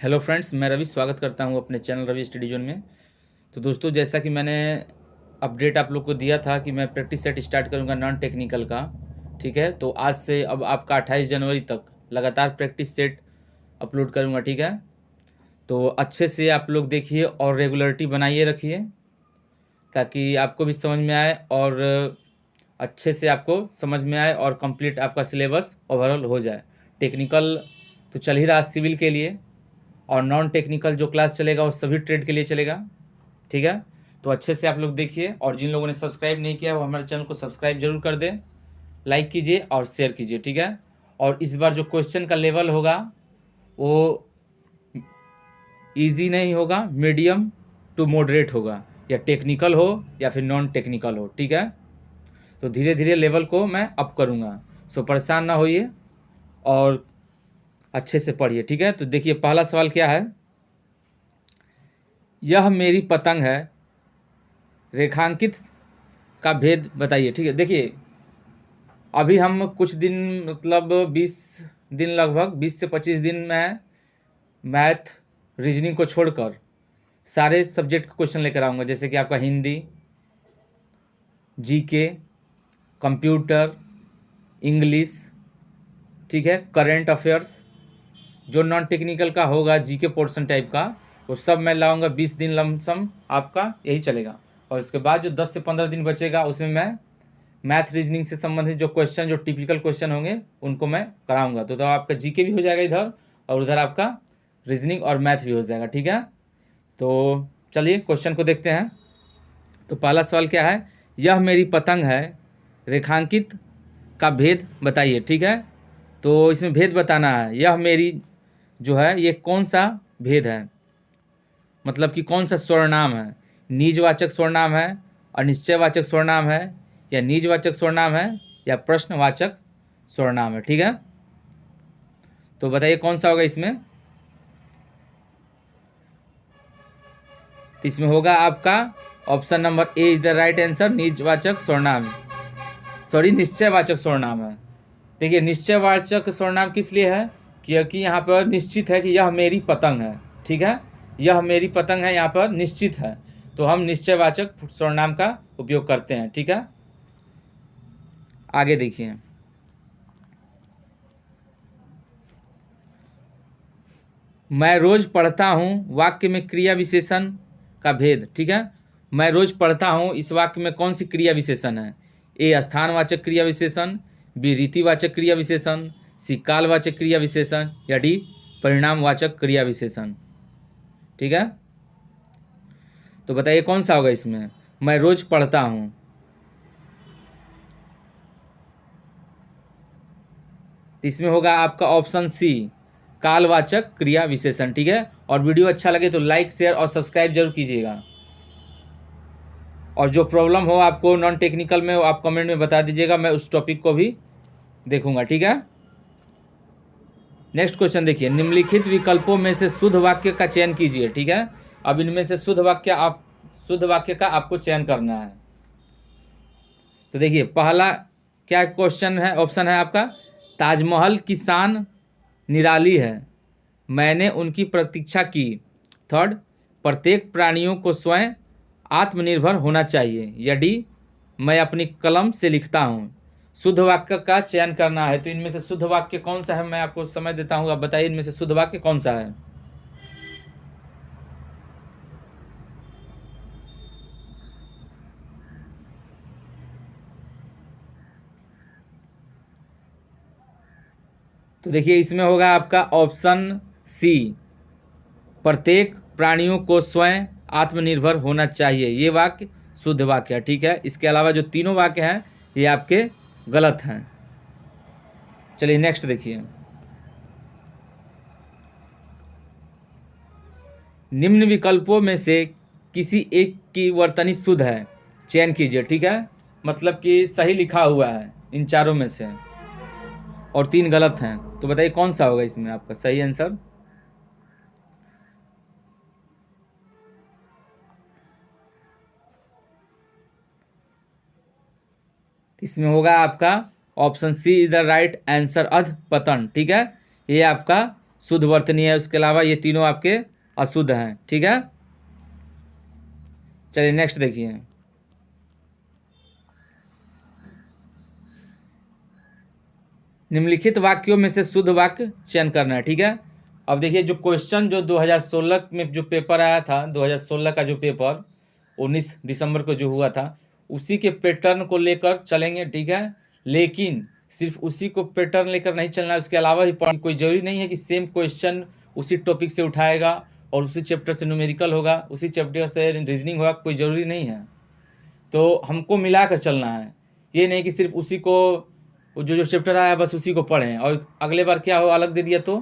Hello friends, मैं रवि स्वागत करता हूं अपने चैनल रवि स्टडी जोन में। तो दोस्तों, जैसा कि मैंने अपडेट आप लोग को दिया था कि मैं प्रैक्टिस सेट स्टार्ट करूंगा नॉन टेक्निकल का। ठीक है, तो आज से अब आपका 28 जनवरी तक लगातार प्रैक्टिस सेट अपलोड करूंगा। ठीक है, तो अच्छे से आप लोग देखिए और रेगुलरिटी बनाइए रखिए ताकि आपको भी समझ में आए और अच्छे से आपको समझ में आए और कंप्लीट आपका सिलेबस ओवरऑल हो जाए। टेक्निकल तो चल ही रहा सिविल के लिए, और नॉन टेक्निकल जो क्लास चलेगा वो सभी ट्रेड के लिए चलेगा। ठीक है, तो अच्छे से आप लोग देखिए, और जिन लोगों ने सब्सक्राइब नहीं किया वो हमारे चैनल को सब्सक्राइब जरूर कर दें, लाइक कीजिए और शेयर कीजिए। ठीक है, और इस बार जो क्वेश्चन का लेवल होगा वो इजी नहीं होगा, मीडियम टू मॉडरेट होगा, या टेक्निकल हो या फिर नॉन टेक्निकल हो। ठीक है, तो धीरे धीरे लेवल को मैं अप करूँगा, सो परेशान ना होइए और अच्छे से पढ़िए। ठीक है, तो देखिए पहला सवाल क्या है। यह मेरी पतंग है, रेखांकित का भेद बताइए। ठीक है, देखिए अभी हम कुछ दिन मतलब 20 दिन, लगभग 20 से 25 दिन में मैथ रीजनिंग को छोड़कर सारे सब्जेक्ट के क्वेश्चन लेकर आऊँगा, जैसे कि आपका हिंदी, जीके, कंप्यूटर, इंग्लिश, ठीक है, करंट अफेयर्स, जो नॉन टेक्निकल का होगा जीके पोर्शन टाइप का, वो सब मैं लाऊंगा। 20 दिन लमसम आपका यही चलेगा, और इसके बाद जो 10 से 15 दिन बचेगा उसमें मैं मैथ रीजनिंग से संबंधित जो क्वेश्चन, जो टिपिकल क्वेश्चन होंगे उनको मैं कराऊंगा। तो आपका जीके भी हो जाएगा इधर, और उधर आपका रीजनिंग और मैथ भी हो जाएगा। ठीक है, तो चलिए क्वेश्चन को देखते हैं। तो पहला सवाल क्या है। यह मेरी पतंग है, रेखांकित का भेद बताइए। ठीक है, तो इसमें भेद बताना है। यह मेरी जो है ये कौन सा भेद है, मतलब कि कौन सा स्वरनाम है। निजवाचक स्वरनाम है, अनिश्चयवाचक स्वरनाम है, या निजवाचक स्वरनाम है, या प्रश्नवाचक स्वरनाम है। ठीक है, तो बताइए कौन सा होगा इसमें। तो इसमें होगा आपका option number A is the right answer, निजवाचक स्वरनाम, सॉरी निश्चयवाचक स्वरनाम है। देखिए निश्चयवाचक स्वरनाम किस लिए है, क्योंकि यहाँ पर निश्चित है कि यह मेरी पतंग है। ठीक है, यह मेरी पतंग है, यहाँ पर निश्चित है, तो हम निश्चयवाचक स्वरनाम का उपयोग करते हैं। ठीक है, आगे देखिए। मैं रोज पढ़ता हूँ वाक्य में क्रिया विशेषण का भेद। ठीक है, मैं रोज पढ़ता हूँ, इस वाक्य में कौन सी क्रिया विशेषण है। ए स्थानवाचक क्रिया विशेषण, बी रीतिवाचक क्रिया विशेषण, सी कालवाचक क्रिया विशेषण, या डी परिणामवाचक क्रिया विशेषण। ठीक है, तो बताइए कौन सा होगा इसमें। मैं रोज पढ़ता हूँ, तो इसमें होगा आपका ऑप्शन सी, कालवाचक क्रिया विशेषण। ठीक है, और वीडियो अच्छा लगे तो लाइक शेयर और सब्सक्राइब जरूर कीजिएगा, और जो प्रॉब्लम हो आपको नॉन टेक्निकल में वो आप कमेंट में बता दीजिएगा, मैं उस टॉपिक को भी देखूंगा। ठीक है, नेक्स्ट क्वेश्चन देखिए। निम्नलिखित विकल्पों में से शुद्ध वाक्य का चयन कीजिए। ठीक है, अब इनमें से शुद्ध वाक्य का आपको चयन करना है। तो देखिए पहला क्या क्वेश्चन है, ऑप्शन है आपका, ताजमहल की शान निराली है, मैंने उनकी प्रतीक्षा की। थर्ड, प्रत्येक प्राणियों को स्वयं आत्मनिर्भर होना चाहिए, या डी, मैं अपनी कलम से लिखता हूँ। शुद्ध वाक्य का चयन करना है, तो इनमें से शुद्ध वाक्य कौन सा है मैं आपको समय देता हूँ, आप बताइए इनमें से शुद्ध वाक्य कौन सा है। तो देखिए इसमें होगा आपका ऑप्शन सी, प्रत्येक प्राणियों को स्वयं आत्मनिर्भर होना चाहिए, ये वाक्य शुद्ध वाक्य है। ठीक है, इसके अलावा जो तीनों वाक्य हैं ये आपके गलत हैं। चलिए नेक्स्ट देखिए। निम्न विकल्पों में से किसी एक की वर्तनी शुद्ध है, चयन कीजिए। ठीक है, मतलब कि सही लिखा हुआ है इन चारों में से, और तीन गलत हैं, तो बताइए कौन सा होगा इसमें आपका सही आंसर। इसमें होगा आपका option C is the right answer, अध पतन। ठीक है, ये आपका शुद्ध वर्तनी है, उसके अलावा ये तीनों आपके अशुद्ध हैं। ठीक है, चलिए नेक्स्ट देखिए। निम्नलिखित वाक्यों में से शुद्ध वाक्य चयन करना है। ठीक है, अब देखिए जो क्वेश्चन जो 2016 में जो पेपर आया था, 2016 का जो पेपर 19 दिसंबर को जो हुआ था, उसी के पैटर्न को लेकर चलेंगे। ठीक है, लेकिन सिर्फ उसी को पैटर्न लेकर नहीं चलना है, उसके अलावा भी पढ़ना। कोई जरूरी नहीं है कि सेम क्वेश्चन उसी टॉपिक से उठाएगा और उसी चैप्टर से न्यूमेरिकल होगा, उसी चैप्टर से रीजनिंग होगा, कोई ज़रूरी नहीं है। तो हमको मिला कर चलना है, ये नहीं कि सिर्फ उसी को जो जो चैप्टर आया बस उसी को पढ़ें और अगले बार क्या हो अलग दे दिया तो।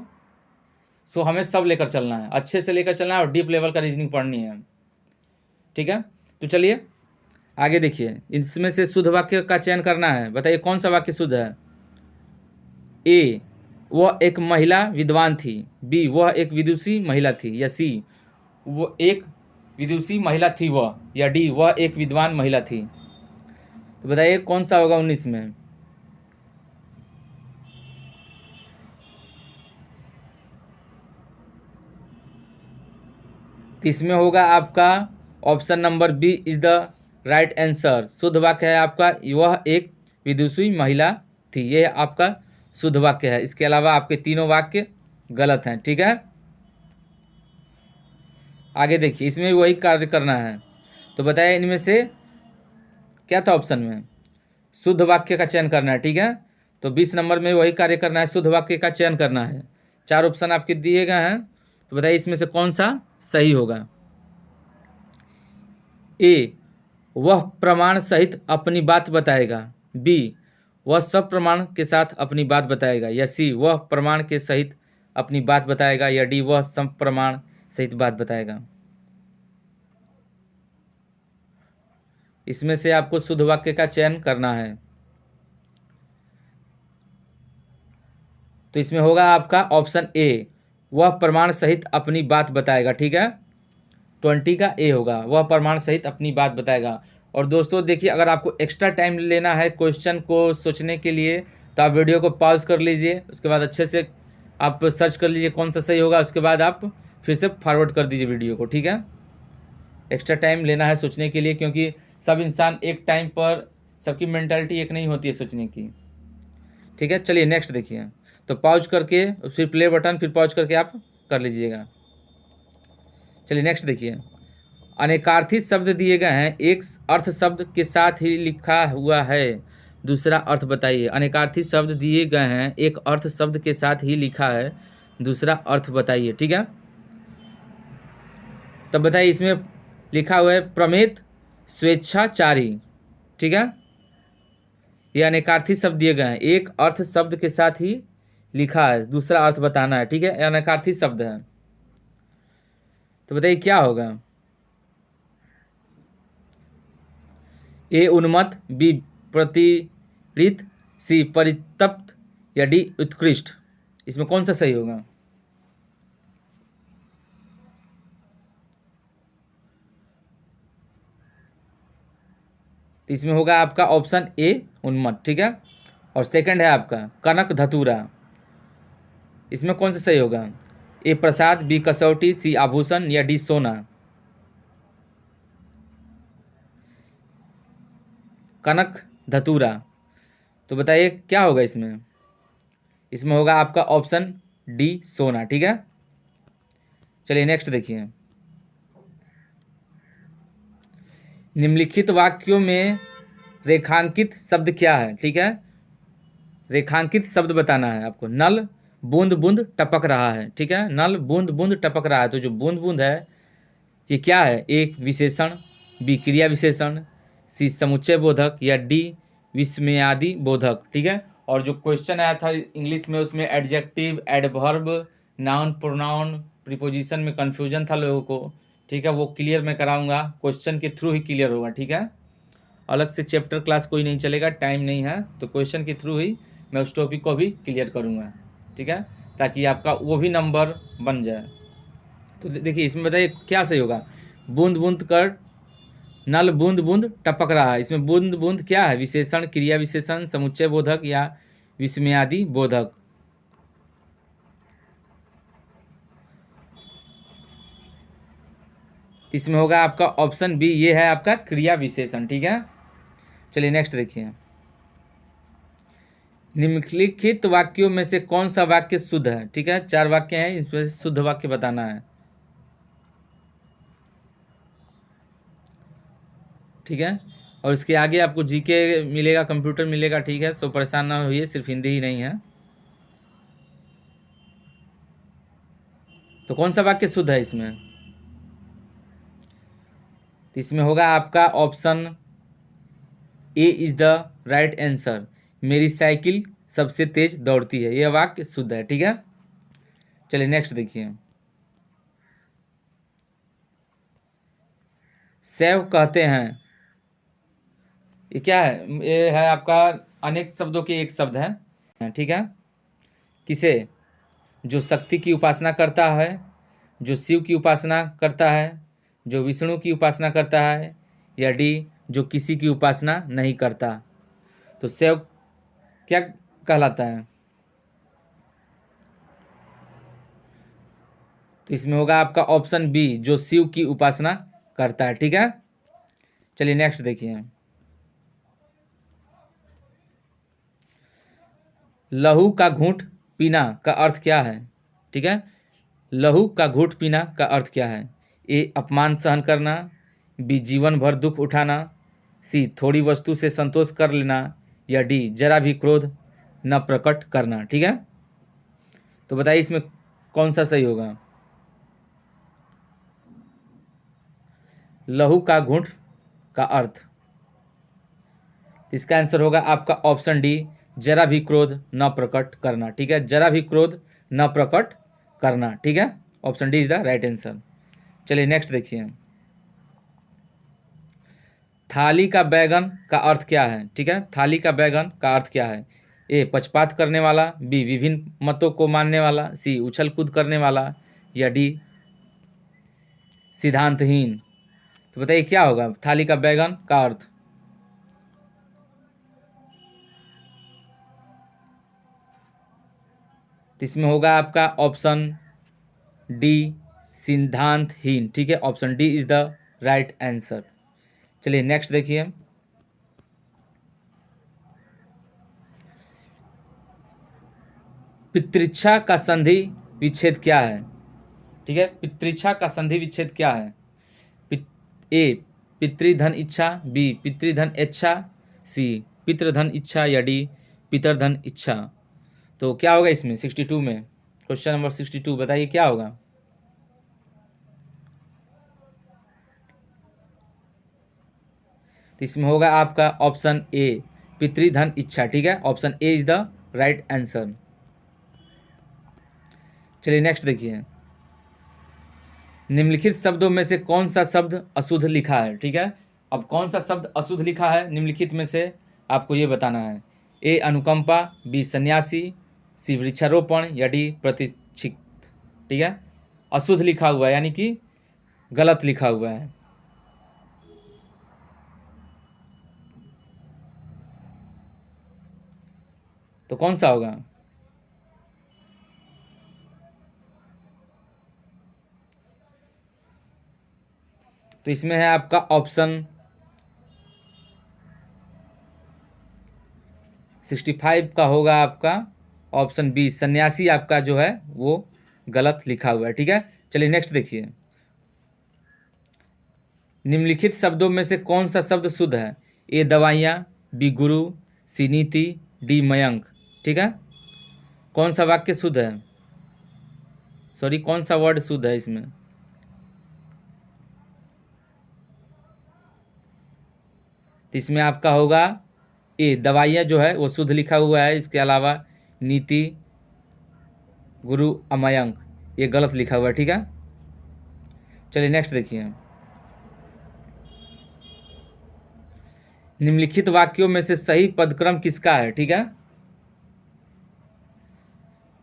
सो हमें सब लेकर चलना है, अच्छे से लेकर चलना है और डीप लेवल का रीजनिंग पढ़नी है। ठीक है, तो चलिए आगे देखिए। इसमें से शुद्ध वाक्य का चयन करना है, बताइए कौन सा वाक्य शुद्ध है। ए, वह एक महिला विद्वान थी। बी, वह एक विदुषी महिला थी। या सी, वो एक विदुषी महिला थी वह। या डी, वह एक विद्वान महिला थी। तो बताइए कौन सा होगा 19 में। तो इसमें होगा आपका option number B is the right answer. शुद्ध वाक्य है आपका वह एक विदुषी महिला थी, ये आपका शुद्ध वाक्य है। इसके अलावा आपके तीनों वाक्य गलत हैं। ठीक है, आगे देखिए, इसमें वही कार्य करना है। तो बताइए इनमें से क्या था ऑप्शन में, शुद्ध वाक्य का चयन करना है। ठीक है, तो 20 नंबर में वही कार्य करना है, शुद्ध वाक्य का चयन करना है। 4 ऑप्शन आपके दिए गए हैं, तो बताइए इसमें से कौन सा सही होगा। ए, वह प्रमाण सहित अपनी बात बताएगा। बी, वह सब प्रमाण के साथ अपनी बात बताएगा। या सी, वह प्रमाण के सहित अपनी बात बताएगा। या डी, वह सब प्रमाण सहित बात बताएगा। इसमें से आपको शुद्ध वाक्य का चयन करना है। तो इसमें होगा आपका ऑप्शन ए, वह प्रमाण सहित अपनी बात बताएगा। ठीक है, 20 का ए होगा, वह प्रमाण सहित अपनी बात बताएगा। और दोस्तों देखिए, अगर आपको एक्स्ट्रा टाइम लेना है क्वेश्चन को सोचने के लिए, तो आप वीडियो को पॉज कर लीजिए, उसके बाद अच्छे से आप सर्च कर लीजिए कौन सा सही होगा, उसके बाद आप फिर से फॉरवर्ड कर दीजिए वीडियो को। ठीक है, एक्स्ट्रा टाइम लेना है सोचने के लिए, क्योंकि सब इंसान एक टाइम पर, सबकी मेंटालिटी एक नहीं होती है सोचने की। ठीक है, चलिए नेक्स्ट देखिए। तो पॉज करके फिर प्ले बटन, फिर पॉज करके आप कर लीजिएगा। चलिए नेक्स्ट देखिए। अनेकार्थी शब्द दिए गए हैं, एक अर्थ शब्द के साथ ही लिखा हुआ है, दूसरा अर्थ बताइए। अनेकार्थी शब्द दिए गए हैं, एक अर्थ शब्द के साथ ही लिखा है, दूसरा अर्थ बताइए। ठीक है, तब बताइए इसमें लिखा हुआ है प्रमेत स्वेच्छाचारी। ठीक है, ये अनेकार्थी शब्द दिए गए हैं, एक अर्थ शब्द के साथ ही लिखा है, दूसरा अर्थ बताना है। ठीक है, ये अनेकार्थी शब्द है, तो बताइए क्या होगा। ए, उन्मत्त। बी, प्रतिरित। सी, परितप्त। या डी, उत्कृष्ट। इसमें कौन सा सही होगा। तो इसमें होगा आपका ऑप्शन ए, उन्मत्त। ठीक है, और सेकंड है आपका कनक धतूरा। इसमें कौन सा सही होगा। ए, प्रसाद। बी, कसौटी। सी, आभूषण। या डी, सोना। कनक धतूरा, तो बताइए क्या होगा इसमें। इसमें होगा आपका ऑप्शन डी, सोना। ठीक है, चलिए नेक्स्ट देखिए। निम्नलिखित वाक्यों में रेखांकित शब्द क्या है। ठीक है, रेखांकित शब्द बताना है आपको। नल बूंद बूंद टपक रहा है। ठीक है, नल बूंद बूंद टपक रहा है, तो जो बूंद बूंद है ये क्या है। एक, विशेषण। बी, क्रिया विशेषण। सी, समुच्चय बोधक। या डी, विस्मयादि बोधक। ठीक है, और जो क्वेश्चन आया था इंग्लिश में, उसमें adjective, adverb, noun, pronoun, preposition में कन्फ्यूजन था लोगों को। ठीक है, वो क्लियर मैं कराऊंगा, क्वेश्चन के थ्रू ही क्लियर होगा। ठीक है, अलग से चैप्टर क्लास कोई नहीं चलेगा, टाइम नहीं है, तो क्वेश्चन के थ्रू ही मैं उस टॉपिक को भी क्लियर करूँगा। ठीक है, ताकि आपका वो भी नंबर बन जाए। तो देखिए इसमें बताइए क्या सही होगा। बूंद बूंद कर, नल बूंद बूंद टपक रहा है, इसमें बूंद बूंद क्या है, विशेषण, क्रिया विशेषण, समुच्चय बोधक या विस्मयादि बोधक। इसमें होगा आपका ऑप्शन बी, ये है आपका क्रिया विशेषण। ठीक है, चलिए नेक्स्ट देखिए। निम्नलिखित वाक्यों में से कौन सा वाक्य शुद्ध है? ठीक है, 4 वाक्य हैं, इसमें से शुद्ध वाक्य बताना है। ठीक है, और इसके आगे आपको जीके मिलेगा, कंप्यूटर मिलेगा। ठीक है, तो परेशान ना होइए, सिर्फ हिंदी ही नहीं है। तो कौन सा वाक्य शुद्ध है इसमें? तो इसमें होगा आपका option A is the right answer. मेरी साइकिल सबसे तेज दौड़ती है, यह वाक्य शुद्ध है। ठीक है, चलिए नेक्स्ट देखिए। सैव कहते हैं, ये क्या है? ये है आपका अनेक शब्दों के एक शब्द है। ठीक है, किसे? जो शक्ति की उपासना करता है, जो शिव की उपासना करता है, जो विष्णु की उपासना करता है, या डी जो किसी की उपासना नहीं करता। तो शैव क्या कहलाता है? तो इसमें होगा आपका ऑप्शन बी, जो शिव की उपासना करता है। ठीक है, चलिए नेक्स्ट देखिए। लहू का घूंट पीना का अर्थ क्या है? ठीक है, लहू का घूंट पीना का अर्थ क्या है? ए अपमान सहन करना, बी जीवन भर दुख उठाना, सी थोड़ी वस्तु से संतोष कर लेना, या डी जरा भी क्रोध न प्रकट करना। ठीक है, तो बताइए इसमें कौन सा सही होगा? लहू का घूंट का अर्थ, इसका आंसर होगा आपका ऑप्शन डी, जरा भी क्रोध न प्रकट करना। ठीक है, जरा भी क्रोध न प्रकट करना। ठीक है, option D is the right answer. चलिए नेक्स्ट देखिए। थाली का बैगन का अर्थ क्या है? ठीक है, थाली का बैगन का अर्थ क्या है? ए पक्षपात करने वाला, बी विभिन्न मतों को मानने वाला, सी उछल कूद करने वाला, या डी सिद्धांतहीन। तो बताइए क्या होगा थाली का बैगन का अर्थ? तो इसमें होगा आपका ऑप्शन डी सिद्धांतहीन। ठीक है, option D is the right answer. चलिए नेक्स्ट देखिए। पितृच्छा का संधि विच्छेद क्या है? ठीक है, पितृच्छा का संधि विच्छेद क्या है? ए पितृधन इच्छा, बी पितृधन इच्छा, सी पितृधन इच्छा, या डी पितरधन इच्छा। तो क्या होगा इसमें 62 में? क्वेश्चन नंबर 62 बताइए क्या होगा? तो इसमें होगा आपका ऑप्शन ए पितृधन इच्छा। ठीक है, option A is the right answer. चलिए नेक्स्ट देखिए। निम्नलिखित शब्दों में से कौन सा शब्द अशुद्ध लिखा है? ठीक है, अब कौन सा शब्द अशुद्ध लिखा है निम्नलिखित में से, आपको ये बताना है। ए अनुकंपा, बी सन्यासी, सी वृक्षारोपण, या डी प्रतिष्ठित। ठीक है, अशुद्ध लिखा हुआ है यानी कि गलत लिखा हुआ है। तो कौन सा होगा? तो इसमें है आपका ऑप्शन 65 का होगा आपका ऑप्शन बी, सन्यासी आपका जो है वो गलत लिखा हुआ है। ठीक है, चलिए नेक्स्ट देखिए। निम्नलिखित शब्दों में से कौन सा शब्द शुद्ध है? ए दवाइयाँ, बी गुरु, सी नीति, डी मयंक। ठीक है, कौन सा वाक्य शुद्ध है? सॉरी, कौन सा वर्ड शुद्ध है इसमें? तो इसमें आपका होगा ए दवाइयाँ जो है वो शुद्ध लिखा हुआ है, इसके अलावा नीति, गुरु, अमयंक ये गलत लिखा हुआ है। ठीक है, चलिए नेक्स्ट देखिए। निम्नलिखित वाक्यों में से सही पदक्रम किसका है? ठीक है,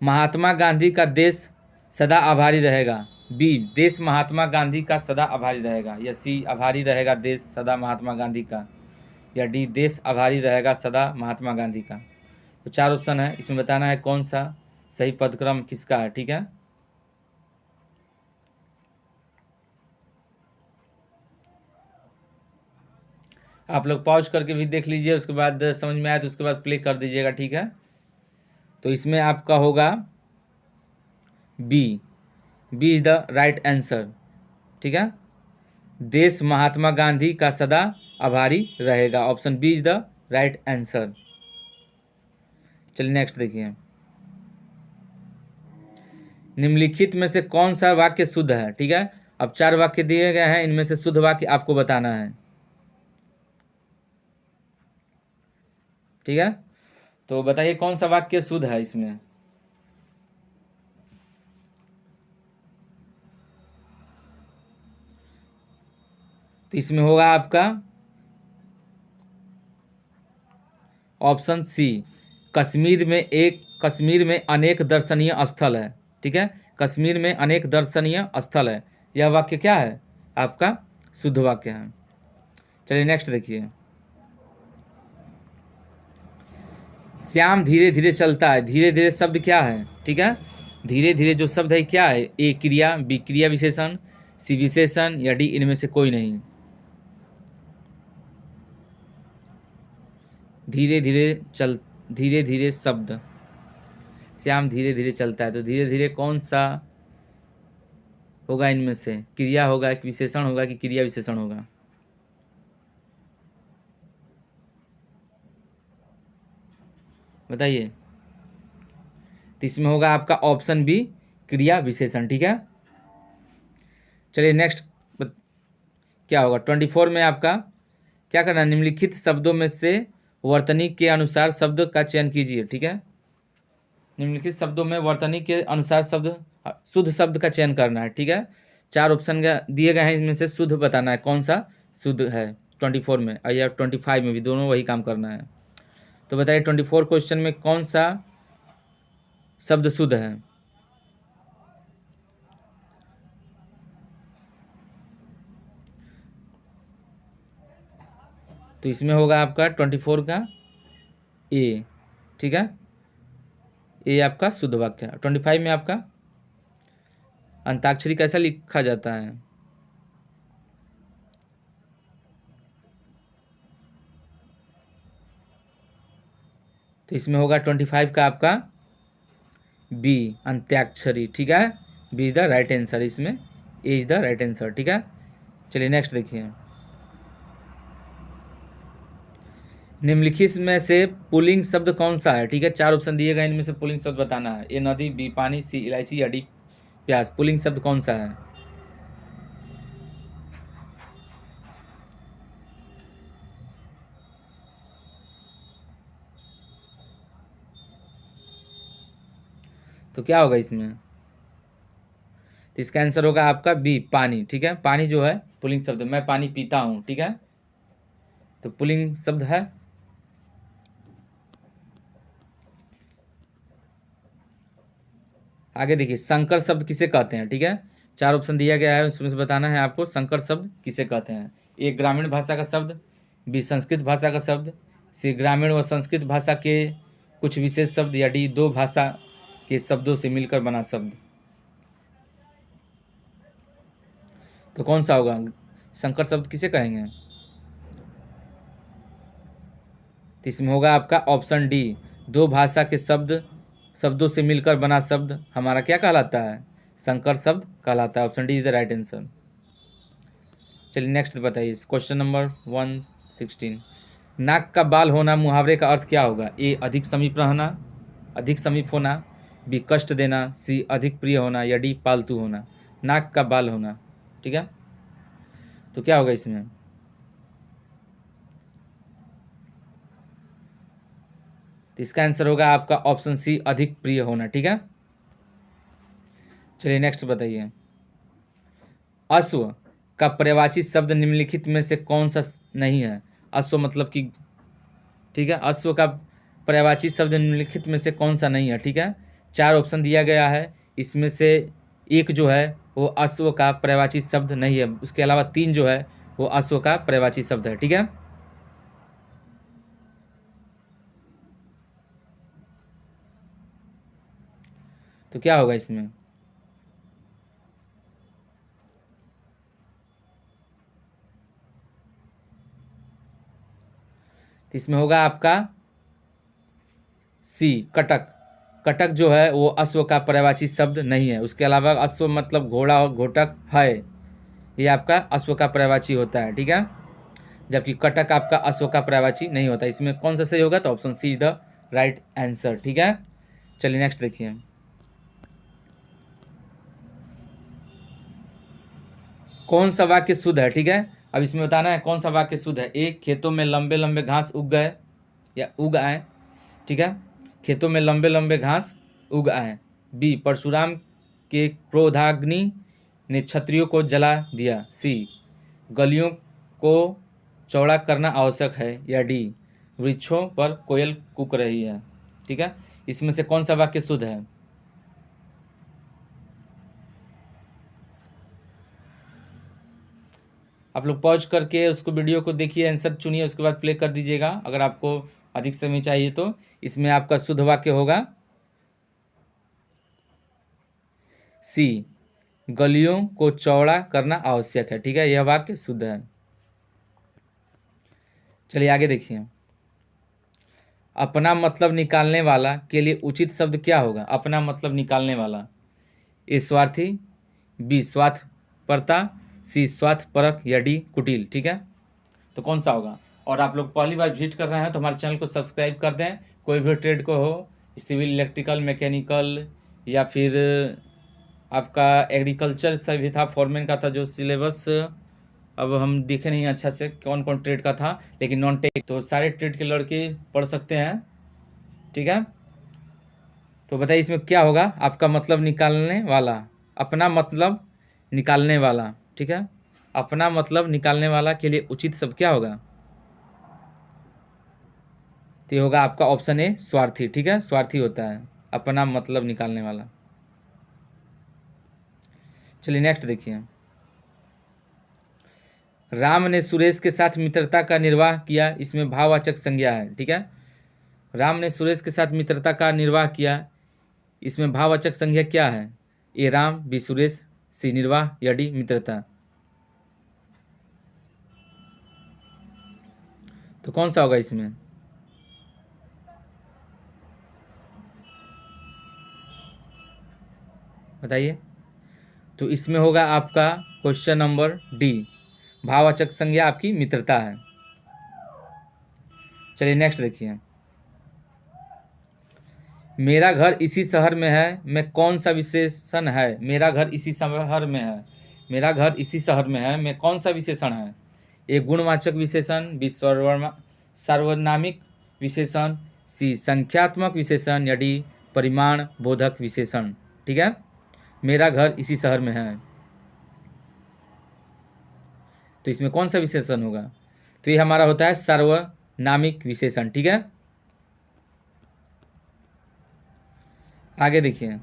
महात्मा गांधी का देश सदा आभारी रहेगा, बी देश महात्मा गांधी का सदा आभारी रहेगा, या सी आभारी रहेगा देश सदा महात्मा गांधी का, या डी देश आभारी रहेगा सदा महात्मा गांधी का। तो 4 ऑप्शन है, इसमें बताना है कौन सा सही पदक्रम किसका है। ठीक है, आप लोग पॉज करके भी देख लीजिए, उसके बाद समझ में आए तो उसके बाद प्ले कर दीजिएगा, ठीक है। तो इसमें आपका होगा B, B is the right answer, ठीक है। देश महात्मा गांधी का सदा आभारी रहेगा, option B is the right answer. चलिए नेक्स्ट देखिए, निम्नलिखित में से कौन सा वाक्य शुद्ध है, ठीक है। अब 4 वाक्य दिए गए हैं, इनमें से शुद्ध वाक्य आपको बताना है, ठीक है। तो बताइए कौन सा वाक्य शुद्ध है इसमें। तो इसमें होगा आपका ऑप्शन सी, कश्मीर में अनेक दर्शनीय स्थल है, ठीक है। कश्मीर में अनेक दर्शनीय स्थल है, यह वाक्य क्या है, आपका शुद्ध वाक्य है। चलिए नेक्स्ट देखिए, श्याम धीरे धीरे चलता है, धीरे धीरे शब्द क्या है, ठीक है। धीरे धीरे जो शब्द है क्या है, ए क्रिया, बी क्रिया विशेषण, सी विशेषण, या डी इनमें से कोई नहीं। धीरे धीरे शब्द, श्याम धीरे धीरे चलता है, तो धीरे धीरे कौन सा होगा इनमें से, क्रिया होगा कि विशेषण होगा कि क्रिया विशेषण होगा। बताइए। तो इसमें होगा आपका ऑप्शन बी, क्रिया विशेषण, ठीक है। चलिए नेक्स्ट क्या होगा, 24 में आपका क्या करना है, निम्नलिखित शब्दों में से वर्तनी के अनुसार शब्द का चयन कीजिए, ठीक है। निम्नलिखित शब्दों में वर्तनी के अनुसार शब्द, शुद्ध शब्द का चयन करना है, ठीक है। 4 ऑप्शन दिए गए हैं, इनमें से शुद्ध बताना है कौन सा शुद्ध है 24 में, या 25 में भी, दोनों वही काम करना है। तो बताइए 24 क्वेश्चन में कौन सा शब्द शुद्ध है। तो इसमें होगा आपका 24 का ए, ठीक है। ए आपका शुद्ध वाक्य है। 25 में आपका अंताक्षरी कैसा लिखा जाता है, तो इसमें होगा 25 का आपका बी, अंत्याक्षरी, ठीक है। B is the right answer, इसमें A is the right answer, ठीक है। चलिए नेक्स्ट देखिए, निम्नलिखित में से पुल्लिंग शब्द कौन सा है, ठीक है। 4 ऑप्शन दिए गए, इनमें से पुल्लिंग शब्द बताना है, ए नदी, बी पानी, सी इलायची, या डी प्याज। पुल्लिंग शब्द कौन सा है। तो क्या होगा इसमें, तो इसका आंसर होगा आपका बी, पानी, ठीक है। पानी जो है पुल्लिंग शब्द, मैं पानी पीता हूँ, ठीक है। तो पुल्लिंग शब्द है। आगे देखिए, संकर शब्द किसे कहते हैं, ठीक है। 4 ऑप्शन दिया गया है, उसमें से बताना है आपको संकर शब्द किसे कहते हैं। ए ग्रामीण भाषा का शब्द, बी संस्कृत भाषा का शब्द, सी ग्रामीण व संस्कृत भाषा के कुछ विशेष शब्द, या डी 2 भाषा के शब्दों से मिलकर बना शब्द। तो कौन सा होगा, संकर शब्द किसे कहेंगे। तो इसमें होगा आपका ऑप्शन डी, 2 भाषा के शब्दों से मिलकर बना शब्द हमारा क्या कहलाता है, संकर शब्द कहलाता है। Option D is the right answer. चलिए नेक्स्ट बताइए, क्वेश्चन नंबर 116, नाक का बाल होना मुहावरे का अर्थ क्या होगा। ए अधिक समीप रहना, अधिक समीप होना, बी कष्ट देना, सी अधिक प्रिय होना, या डी पालतू होना। नाक का बाल होना, ठीक है। तो क्या होगा इसमें, तो इसका आंसर होगा आपका ऑप्शन सी, अधिक प्रिय होना, ठीक है। चलिए नेक्स्ट बताइए, अश्व का पर्यायवाची शब्द निम्नलिखित में से कौन सा नहीं है। अश्व मतलब कि, ठीक है, अश्व का पर्यायवाची शब्द निम्नलिखित में से कौन सा नहीं है, ठीक है। 4 ऑप्शन दिया गया है, इसमें से एक जो है वो अश्व का पर्यायवाची शब्द नहीं है, उसके अलावा 3 जो है वो अश्व का पर्यायवाची शब्द है, ठीक है। तो क्या होगा इसमें, तो इसमें होगा आपका सी कटक। कटक जो है वो अश्व का पर्यायवाची शब्द नहीं है। उसके अलावा अश्व मतलब घोड़ा और घोटक है, ये आपका अश्व का पर्यायवाची होता है, ठीक है। जबकि कटक आपका अश्व का पर्यायवाची नहीं होता। इसमें कौन सा सही होगा, तो option C is the right answer, ठीक है। चलिए नेक्स्ट देखिए। कौन सा वाक्य शुद्ध है, ठीक है। अब इसमें बताना है कौन सा वाक्य शुद्ध है। ए, खेतों में लंबे लंबे घास उग गए या उग आए, ठीक है। खेतों में लंबे लंबे घास उग आए। बी, परशुराम के क्रोधाग्नि ने क्षत्रियों को जला दिया। सी, गलियों को चौड़ा करना आवश्यक है। या डी, वृक्षों पर कोयल कूक रही है, ठीक है। इसमें से कौन सा वाक्य शुद्ध है। आप लोग पॉज करके उसको वीडियो को देखिए, आंसर चुनिए, उसके बाद प्ले कर दीजिएगा अगर आपको अधिक समय चाहिए तो। इसमें आपका शुद्ध वाक्य होगा सी, गलियों को चौड़ा करना आवश्यक है, ठीक है। यह वाक्य शुद्ध है। चलिए आगे देखिए। अपना मतलब निकालने वाला के लिए उचित शब्द क्या होगा। अपना मतलब निकालने वाला, ए स्वार्थी, बी स्वार्थपरता, सी स्वार्थपरक, या डी कुटिल, ठीक है। तो कौन सा होगा। और आप लोग पहली बार विजिट कर रहे हैं तो हमारे चैनल को सब्सक्राइब कर दें। कोई भी ट्रेड को हो, सिविल, इलेक्ट्रिकल, मैकेनिकल, या फिर आपका एग्रीकल्चर से भी था, फॉरमैन का था जो सिलेबस, अब हम देखे नहीं अच्छा से कौन कौन ट्रेड का था, लेकिन नॉन टेक तो सारे ट्रेड के लड़के पढ़ सकते हैं, ठीक है। तो बताइए इसमें क्या होगा। आपका मतलब निकालने वाला, अपना मतलब निकालने वाला, ठीक है। अपना मतलब निकालने वाला के लिए उचित शब्द क्या होगा। तो ये होगा आपका ऑप्शन ए स्वार्थी, ठीक है। स्वार्थी होता है अपना मतलब निकालने वाला। चलिए नेक्स्ट देखिए। राम ने सुरेश के साथ मित्रता का निर्वाह किया, इसमें भाववाचक संज्ञा है, ठीक है। राम ने सुरेश के साथ मित्रता का निर्वाह किया, इसमें भाववाचक संज्ञा क्या है। ए राम, बी सुरेश, सी निर्वाह, या डी मित्रता। तो कौन सा होगा इसमें। बताइए। तो इसमें होगा आपका क्वेश्चन नंबर डी, भाववाचक संज्ञा आपकी मित्रता है। चलिए नेक्स्ट देखिए। मेरा घर इसी शहर में है में कौन सा विशेषण है। मेरा घर इसी शहर में है, मेरा घर इसी शहर में है में कौन सा विशेषण है। ए गुणवाचक विशेषण, बी सार्वनामिक विशेषण, सी संख्यात्मक विशेषण, या डी परिमाण बोधक विशेषण, ठीक है। मेरा घर इसी शहर में है, तो इसमें कौन सा विशेषण होगा। तो ये हमारा होता है सार्वनामिक विशेषण, ठीक है। आगे देखिए।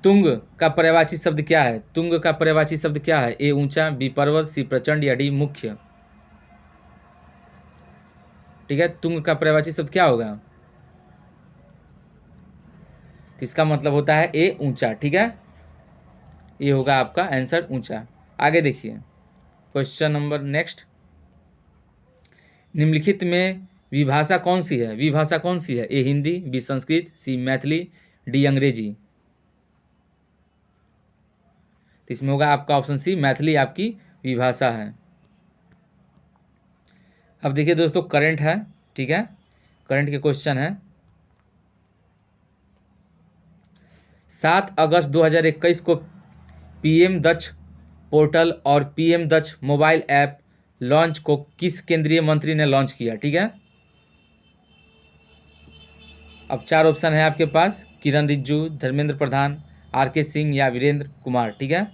तुंग का पर्यायवाची शब्द क्या है। तुंग का पर्यायवाची शब्द क्या है। ए ऊंचा, बी पर्वत, सी प्रचंड, या डी मुख्य, ठीक है। तुंग का पर्यायवाची शब्द क्या होगा। तो इसका मतलब होता है ए ऊंचा, ठीक है। ये होगा आपका आंसर ऊंचा। आगे देखिए क्वेश्चन नंबर नेक्स्ट। निम्नलिखित में विभाषा कौन सी है। विभाषा कौन सी है। ए हिंदी, बी संस्कृत, सी मैथिली, डी अंग्रेजी। तो इसमें होगा आपका ऑप्शन सी, मैथिली आपकी विभाषा है। अब देखिए दोस्तों करंट है, ठीक है। करंट के क्वेश्चन है। 7 अगस्त 2021 को पीएम दक्ष पोर्टल और पीएम दक्ष मोबाइल ऐप लॉन्च को किस केंद्रीय मंत्री ने लॉन्च किया, ठीक है। अब 4 ऑप्शन है आपके पास, किरण रिजिजू, धर्मेंद्र प्रधान, आर.के. सिंह, या वीरेंद्र कुमार, ठीक है।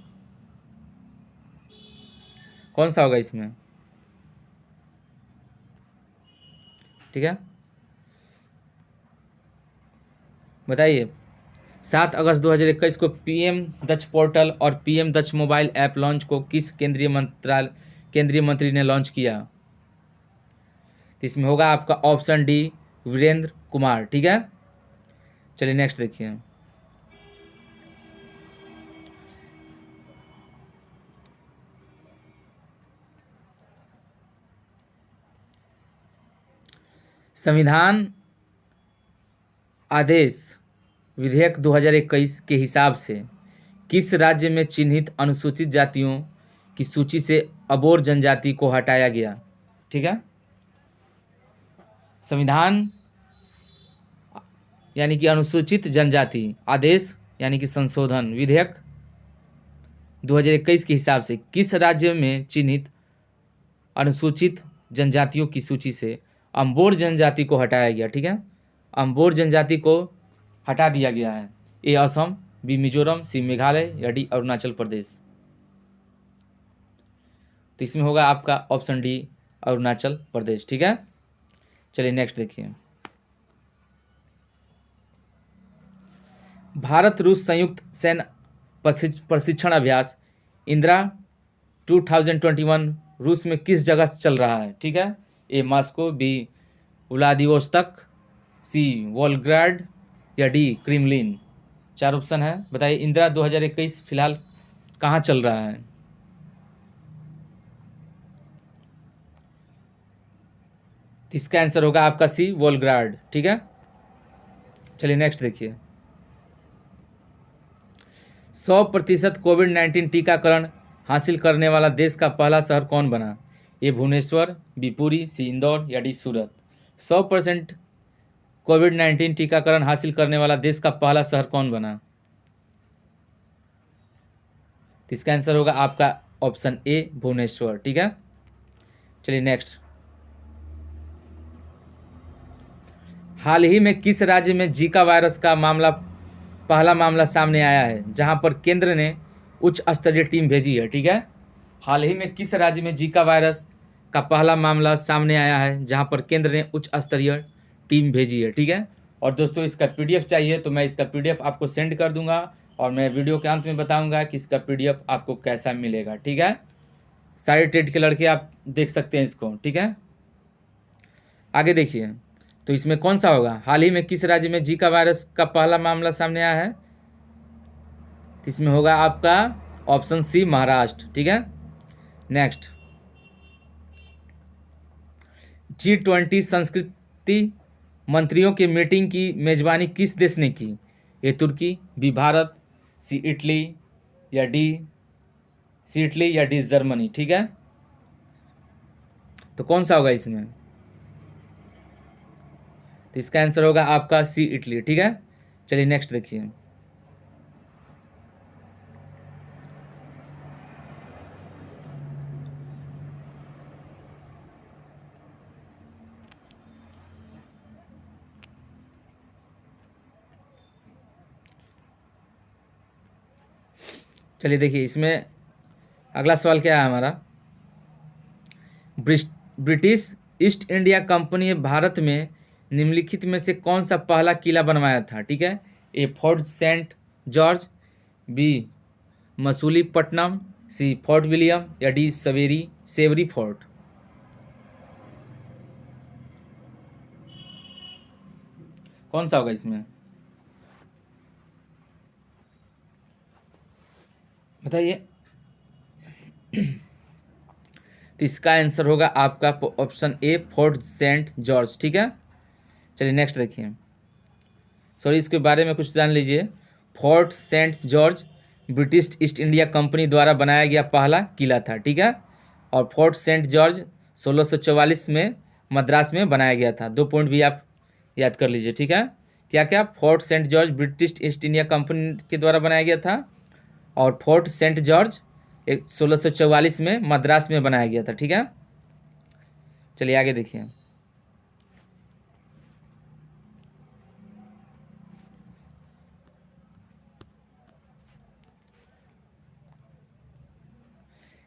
कौन सा होगा इसमें, ठीक है। बताइए। 7 अगस्त 2021 को पीएम दक्ष पोर्टल और पीएम दक्ष मोबाइल ऐप लॉन्च को किस केंद्रीय मंत्री ने लॉन्च किया। तो इसमें होगा आपका ऑप्शन डी, वीरेंद्र कुमार, ठीक है। चलिए नेक्स्ट देखिए। संविधान आदेश विधेयक 2021 के हिसाब से किस राज्य में चिन्हित अनुसूचित जातियों की सूची से अबोर जनजाति को हटाया गया? ठीक है, संविधान यानी कि अनुसूचित जनजाति आदेश यानी कि संशोधन विधेयक 2021 के हिसाब से किस राज्य में चिन्हित अनुसूचित जनजातियों की सूची से अम्बोर जनजाति को हटाया गया? ठीक है, अम्बोर जनजाति को हटा दिया गया है। ए असम, बी मिजोरम, सी मेघालय या डी अरुणाचल प्रदेश। तो इसमें होगा आपका ऑप्शन डी अरुणाचल प्रदेश। ठीक है, चलिए नेक्स्ट देखिए। भारत रूस संयुक्त सैन्य प्रशिक्षण अभ्यास इंदिरा 2021 रूस में किस जगह चल रहा है? ठीक है, ए मॉस्को, बी व्लादिवोस्तोक, सी वोल्गग्राड या डी क्रेमलिन। 4 ऑप्शन है, बताइए इंदिरा 2021 फिलहाल कहाँ चल रहा है? इसका आंसर होगा आपका सी वोल्गग्राड। ठीक है, चलिए नेक्स्ट देखिए। 100% कोविड-19 टीकाकरण हासिल करने वाला देश का पहला शहर कौन बना? ए भुवनेश्वर, बी पुरी, सी इंदौर या डी सूरत। 100% कोविड-19 टीकाकरण हासिल करने वाला देश का पहला शहर कौन बना? इसका आंसर होगा आपका ऑप्शन ए भुवनेश्वर। ठीक है, चलिए नेक्स्ट। हाल ही में किस राज्य में जीका वायरस का पहला मामला सामने आया है जहां पर केंद्र ने उच्च स्तरीय टीम भेजी है? ठीक है, हाल ही में किस राज्य में जीका वायरस का पहला मामला सामने आया है जहां पर केंद्र ने उच्च स्तरीय टीम भेजी है? ठीक है, और दोस्तों इसका पीडीएफ चाहिए तो मैं इसका पीडीएफ आपको सेंड कर दूंगा और मैं वीडियो के अंत में बताऊंगा कि इसका पीडीएफ आपको कैसा मिलेगा। ठीक है, सारे टेट के लड़के आप देख सकते हैं इसको। ठीक है, आगे देखिए। तो इसमें कौन सा होगा? हाल ही में किस राज्य में जीका वायरस का पहला मामला सामने आया है? इसमें होगा आपका ऑप्शन सी महाराष्ट्र। ठीक है, नेक्स्ट। G20 संस्कृति मंत्रियों के मीटिंग की मेजबानी किस देश ने की? ए तुर्की, बी भारत, सी इटली या डी जर्मनी। ठीक है, तो कौन सा होगा इसमें? तो इसका आंसर होगा आपका सी इटली। ठीक है, चलिए नेक्स्ट देखिए। चलिए देखिए, इसमें अगला सवाल क्या है हमारा। ब्रिटिश ईस्ट इंडिया कंपनी ने भारत में निम्नलिखित में से कौन सा पहला किला बनवाया था? ठीक है, A Fort Saint George, B Masulipatnam, C Fort William या डी सेवरी फोर्ट। कौन सा होगा इसमें? बताइए। तो इसका आंसर होगा आपका option A Fort Saint George. ठीक है, चलिए नेक्स्ट देखिए। सॉरी, इसके बारे में कुछ जान लीजिए। Fort Saint George British East India Company द्वारा बनाया गया पहला किला था। ठीक है, और फोर्ट सेंट जॉर्ज 1644 में मद्रास में बनाया गया था। 2 पॉइंट भी आप याद कर लीजिए। ठीक है, क्या क्या? Fort Saint George British East India Company के द्वारा बनाया गया था और फोर्ट सेंट जॉर्ज 1644 में मद्रास में बनाया गया था। ठीक है, चलिए आगे देखिए।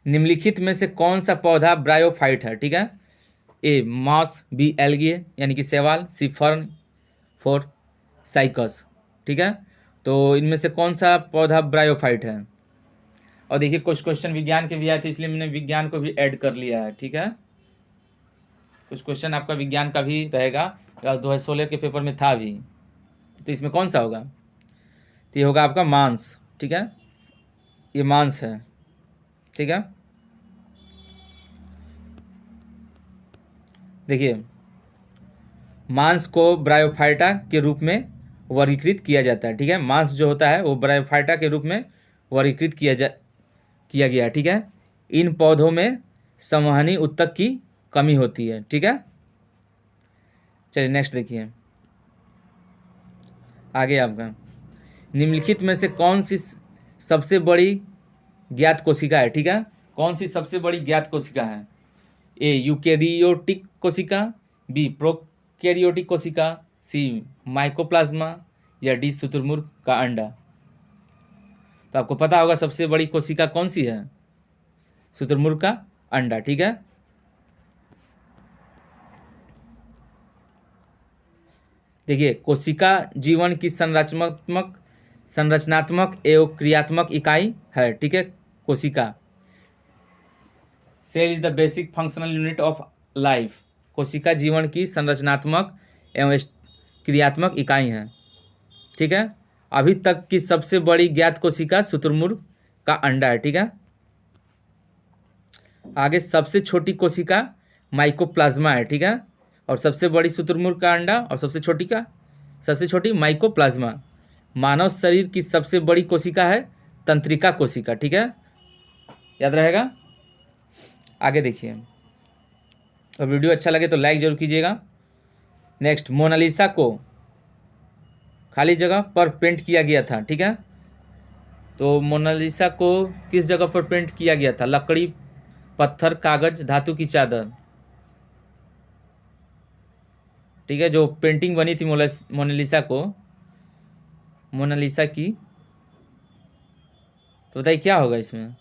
निम्नलिखित में से कौन सा पौधा ब्रायोफाइट है? ठीक है, ए मॉस, बी एल्गे यानी कि शैवाल, सी फर्न, फोर साइकस। ठीक है, तो इनमें से कौन सा पौधा ब्रायोफाइट है? और देखिए कुछ क्वेश्चन विज्ञान के भी आए थे इसलिए मैंने विज्ञान को भी ऐड कर लिया है। ठीक है, कुछ क्वेश्चन आपका विज्ञान का भी रहेगा, 2016 के पेपर में था भी। तो इसमें कौन सा होगा? तो ये होगा आपका मांस। ठीक है, ये मांस है। ठीक है, देखिए मांस को ब्रायोफाइटा के रूप में वर्गीकृत किया जाता है। ठीक है, मांस जो होता है वो ब्रायोफाइटा के रूप में वर्गीकृत किया गया है। ठीक है, इन पौधों में संवहनी ऊतक की कमी होती है। ठीक है, चलिए नेक्स्ट देखिए आगे आपका, निम्नलिखित में से कौन सी सबसे बड़ी ज्ञात कोशिका है। ठीक है, कौन सी सबसे बड़ी ज्ञात कोशिका है? ए यूकेरियोटिक कोशिका, बी प्रोकैरियोटिक कोशिका, सी माइकोप्लाज्मा, या डी शुतुरमुर्ग का अंडा। तो आपको पता होगा सबसे बड़ी कोशिका कौन सी है? शुतुरमुर्ग का अंडा। ठीक है, देखिए कोशिका जीवन की संरचनात्मक एवं क्रियात्मक इकाई है। ठीक है, कोशिका, cell is the basic functional unit of life. कोशिका जीवन की संरचनात्मक एवं क्रियात्मक इकाई है। ठीक है, अभी तक की सबसे बड़ी ज्ञात कोशिका शुतुरमुर्ग का अंडा है। ठीक है, आगे सबसे छोटी कोशिका माइकोप्लाज्मा है। ठीक है, और सबसे बड़ी शुतुरमुर्ग का अंडा, और सबसे छोटी माइकोप्लाज्मा। मानव शरीर की सबसे बड़ी कोशिका है तंत्रिका कोशिका। ठीक है, याद रहेगा। आगे देखिए, और वीडियो अच्छा लगे तो लाइक जरूर कीजिएगा। नेक्स्ट, मोनालिसा को खाली जगह पर पेंट किया गया था। ठीक है, तो मोनालिसा को किस जगह पर पेंट किया गया था? लकड़ी, पत्थर, कागज, धातु की चादर। ठीक है, जो पेंटिंग बनी थी मोनालिसा की, तो बताइए क्या होगा इसमें?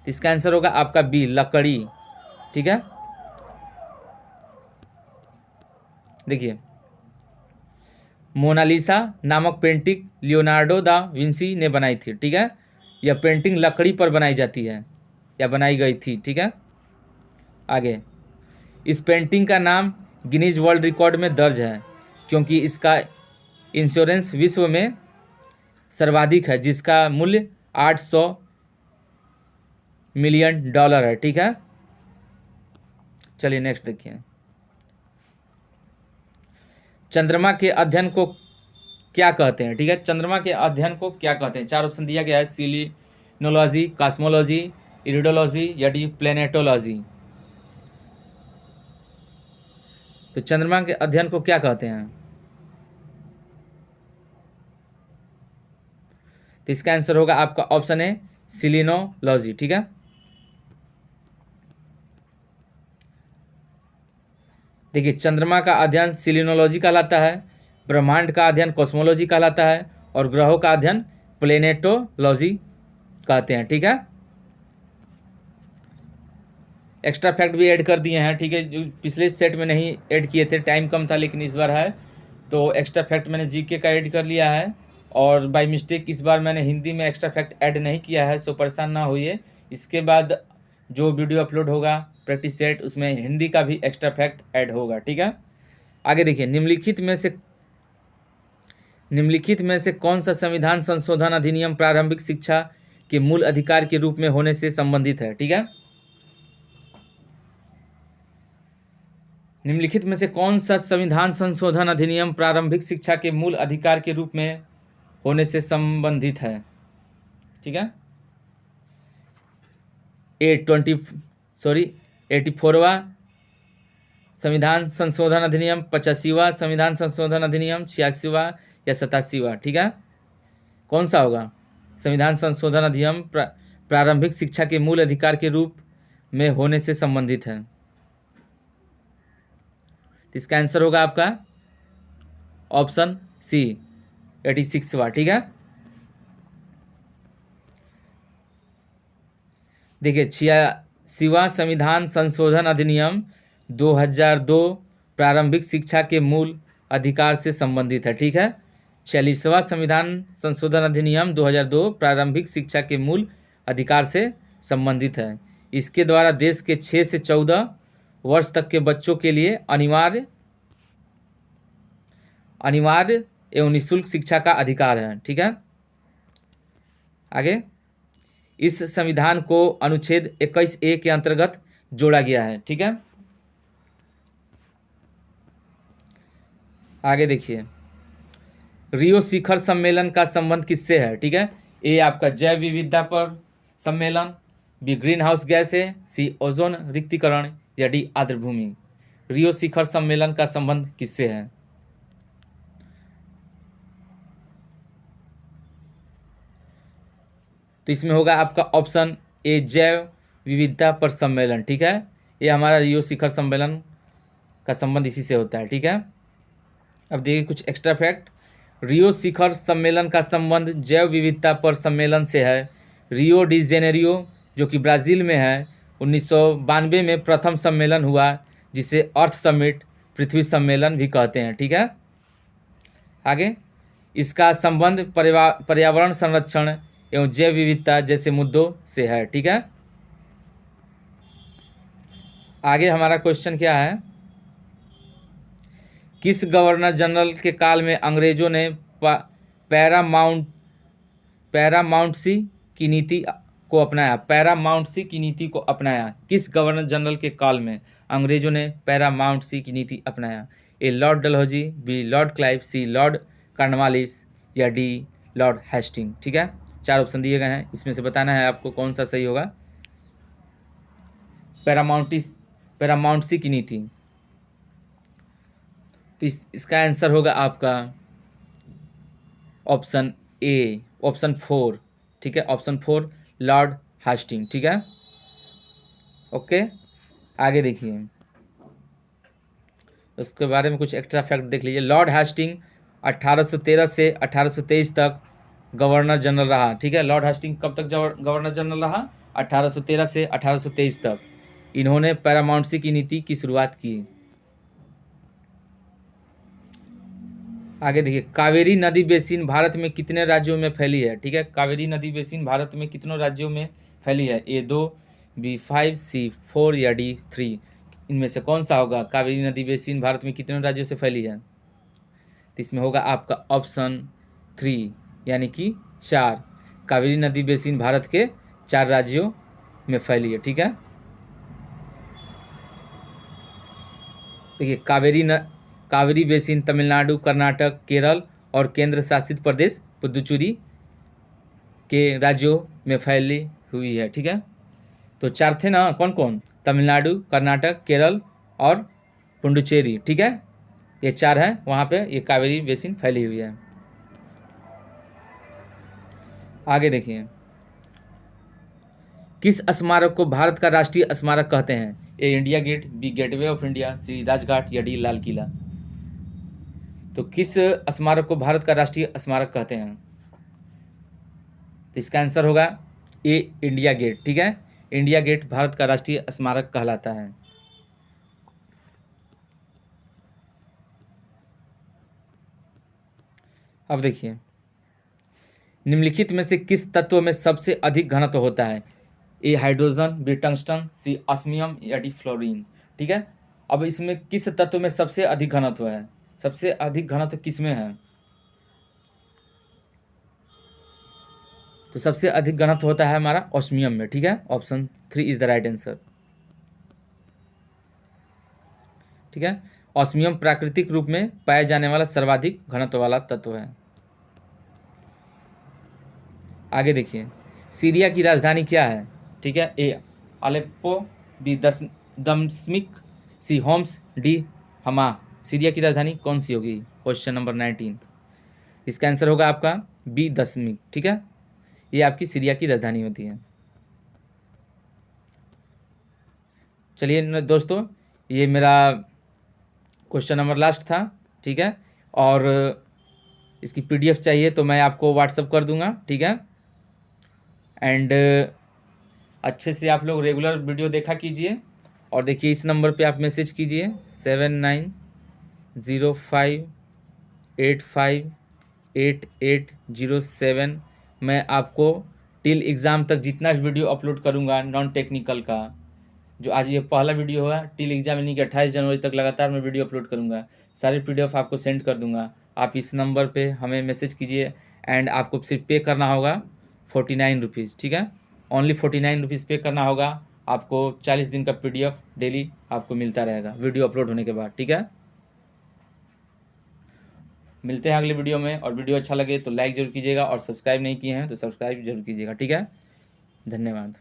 इसका आंसर होगा आपका बी, लकड़ी। ठीक है, देखिए मोनालिसा नामक पेंटिंग लियोनार्डो दा विंसी ने बनाई थी। ठीक है, यह पेंटिंग लकड़ी पर बनाई जाती है या बनाई गई थी। ठीक है, आगे, इस पेंटिंग का नाम गिनीज वर्ल्ड रिकॉर्ड में दर्ज है क्योंकि इसका इंश्योरेंस विश्व में सर्वाधिक है, जिसका मूल्य 800 मिलियन डॉलर है। ठीक है, चलिए नेक्स्ट देखिए, चंद्रमा के अध्ययन को क्या कहते हैं? ठीक है, चंद्रमा के अध्ययन को क्या कहते हैं? 4 ऑप्शन दिया गया है, सिलिनोलॉजी, कॉस्मोलॉजी, इरिडोलॉजी, या डी प्लेनेटोलॉजी। तो चंद्रमा के अध्ययन को क्या कहते हैं? तो इसका आंसर होगा आपका ऑप्शन है सिलिनोलॉजी। ठीक है, देखिए चंद्रमा का अध्ययन सिलिनोलॉजी कहलाता है, ब्रह्मांड का अध्ययन कॉस्मोलॉजी कहलाता है, और ग्रहों का अध्ययन प्लेनेटोलॉजी कहते हैं। ठीक है, एक्स्ट्रा फैक्ट भी ऐड कर दिए हैं। ठीक है, जो पिछले सेट में नहीं ऐड किए थे, टाइम कम था, लेकिन इस बार है तो एक्स्ट्रा फैक्ट मैंने जीके का ऐड कर लिया है, और बाय मिस्टेक इस बार मैंने हिंदी में एक्स्ट्रा फैक्ट ऐड नहीं किया है, सो परेशान ना होइए। इसके बाद जो वीडियो अपलोड होगा प्रैक्टिस सेट, उसमें हिंदी का भी एक्स्ट्रा फैक्ट ऐड होगा। ठीक है, आगे देखिए, निम्नलिखित में से कौन सा संविधान संशोधन अधिनियम प्रारंभिक शिक्षा के मूल अधिकार के रूप में होने से संबंधित है? ठीक है, निम्नलिखित में से कौन सा संविधान संशोधन अधिनियम प्रारंभिक शिक्षा के मूल अधिकार के रूप में होने से संबंधित है? ठीक है, 84वां संविधान संशोधन अधिनियम, 85वां संविधान संशोधन अधिनियम, 86वां या 87वां। ठीक है, कौन सा होगा? संविधान संशोधन अधिनियम प्रारंभिक शिक्षा के मूल अधिकार के रूप में होने से संबंधित है। इसका आंसर होगा आपका ऑप्शन सी, 86वां। ठीक है, देखिए 86वां संविधान संशोधन अधिनियम 2002 प्रारंभिक शिक्षा के मूल अधिकार से संबंधित है। ठीक है, 46वां संविधान संशोधन अधिनियम 2002 प्रारंभिक शिक्षा के मूल अधिकार से संबंधित है। इसके द्वारा देश के 6 से 14 वर्ष तक के बच्चों के लिए अनिवार्य एवं निःशुल्क शिक्षा का अधिकार है। ठीक है, आगे, इस संविधान को अनुच्छेद 21A के अंतर्गत जोड़ा गया है। ठीक है, आगे देखिए, रियो शिखर सम्मेलन का संबंध किससे है? ठीक है, ए आपका जैव विविधता पर सम्मेलन, बी ग्रीन हाउस गैस है, सी ओजोन रिक्तीकरण, या डी आर्द्रभूमि। रियो शिखर सम्मेलन का संबंध किससे है? तो इसमें होगा आपका ऑप्शन ए जैव विविधता पर सम्मेलन। ठीक है, ये हमारा रियो शिखर सम्मेलन का संबंध इसी से होता है। ठीक है, अब देखिए कुछ एक्स्ट्रा फैक्ट। रियो शिखर सम्मेलन का संबंध जैव विविधता पर सम्मेलन से है। रियो डी जेनेरियो जो कि ब्राज़ील में है, 1992 में प्रथम सम्मेलन हुआ जिसे अर्थ समिट, पृथ्वी सम्मेलन भी कहते हैं। ठीक है, आगे इसका संबंध पर्यावरण संरक्षण एवं जैव विविधता जैसे मुद्दों से है। ठीक है, आगे हमारा क्वेश्चन क्या है, किस गवर्नर जनरल के काल में अंग्रेजों ने पैरामाउंटसी की नीति को अपनाया? पैरामाउंटसी की नीति को अपनाया किस गवर्नर जनरल के काल में अंग्रेजों ने पैरामाउंटसी की नीति अपनाया? A Lord Dalhousie, B Lord Clive, C Lord Cornwallis, या डी लॉर्ड हेस्टिंग। ठीक है, 4 ऑप्शन दिए गए हैं, इसमें से बताना है आपको कौन सा सही होगा। पैरामाउंटसी की नीति, तो इसका आंसर होगा आपका ऑप्शन ए, ऑप्शन 4। ठीक है, ऑप्शन 4 लॉर्ड हेस्टिंग। ठीक है, ओके, आगे देखिए, उसके बारे में कुछ एक्स्ट्रा फैक्ट देख लीजिए। लॉर्ड हेस्टिंग 1813 से 1823 तक गवर्नर जनरल रहा। ठीक है, लॉर्ड हेस्टिंग कब तक गवर्नर जनरल रहा? 1813 से 1823 तक। इन्होंने पैरामाउंटसी की नीति की शुरुआत की। आगे देखिए, कावेरी नदी बेसिन भारत में कितने राज्यों में फैली है? ठीक है, कावेरी नदी बेसिन भारत में कितनों राज्यों में फैली है? ए 2, बी 5, सी 4, या डी 3। इनमें से कौन सा होगा? कावेरी नदी बेसिन भारत में कितने राज्यों से फैली है? तो इसमें होगा आपका ऑप्शन 3 यानी कि 4। कावेरी नदी बेसिन भारत के 4 राज्यों में फैली है। ठीक है, देखिए कावेरी बेसिन तमिलनाडु, कर्नाटक, केरल और केंद्र शासित प्रदेश पुदुचेरी के राज्यों में फैली हुई है। ठीक है, तो 4 थे ना, कौन कौन? तमिलनाडु, कर्नाटक, केरल और पुडुचेरी। ठीक है, ये 4 हैं, वहाँ पे ये कावेरी बेसिन फैली हुई है। आगे देखिए, किस स्मारक को भारत का राष्ट्रीय स्मारक कहते हैं? A India Gate, B gateway of India, C Rajghat, या डी लाल किला। तो किस स्मारक को भारत का राष्ट्रीय स्मारक कहते हैं? तो इसका आंसर होगा ए इंडिया गेट। ठीक है, इंडिया गेट भारत का राष्ट्रीय स्मारक कहलाता है। अब देखिए, निम्नलिखित में से किस तत्व में सबसे अधिक घनत्व होता है? ए हाइड्रोजन, बी टंगस्टन, सी ऑस्मियम, या डी फ्लोरीन। ठीक है, अब इसमें किस तत्व में सबसे अधिक घनत्व है? सबसे अधिक घनत्व किस में है? तो सबसे अधिक घनत्व होता है हमारा ऑस्मियम में। ठीक है, option 3 is the right answer. ठीक है, ऑस्मियम प्राकृतिक रूप में पाया जाने वाला सर्वाधिक घनत्व वाला तत्व है। आगे देखिए, सीरिया की राजधानी क्या है? ठीक है, ए अलेप्पो, बी दमश्क, सी होम्स, डी हमा। सीरिया की राजधानी कौन सी होगी? Question number 19। इसका आंसर होगा आपका बी दमश्क। ठीक है, ये आपकी सीरिया की राजधानी होती है। चलिए दोस्तों, ये मेरा क्वेश्चन नंबर लास्ट था। ठीक है, और इसकी पीडीएफ चाहिए तो मैं आपको व्हाट्सअप कर दूंगा। ठीक है, एंड अच्छे से आप लोग रेगुलर वीडियो देखा कीजिए, और देखिए इस नंबर पे आप मैसेज कीजिए 7905858807। मैं आपको टिल एग्ज़ाम तक जितना भी वीडियो अपलोड करूँगा नॉन टेक्निकल का, जो आज ये पहला वीडियो है, टिल एग्ज़ाम यानी कि 28 जनवरी तक लगातार मैं वीडियो अपलोड करूँगा, सारे पीडीएफ आपको सेंड कर दूँगा। आप इस नंबर पे हमें मैसेज कीजिए, एंड आपको सिर्फ पे करना होगा 49 रुपीज़। ठीक है, ओनली 49 रुपीज़ पे करना होगा। आपको 40 दिन का पीडीएफ डेली आपको मिलता रहेगा वीडियो अपलोड होने के बाद। ठीक है, मिलते हैं अगले वीडियो में, और वीडियो अच्छा लगे तो लाइक जरूर कीजिएगा, और सब्सक्राइब नहीं किए हैं तो सब्सक्राइब जरूर कीजिएगा। ठीक है, धन्यवाद।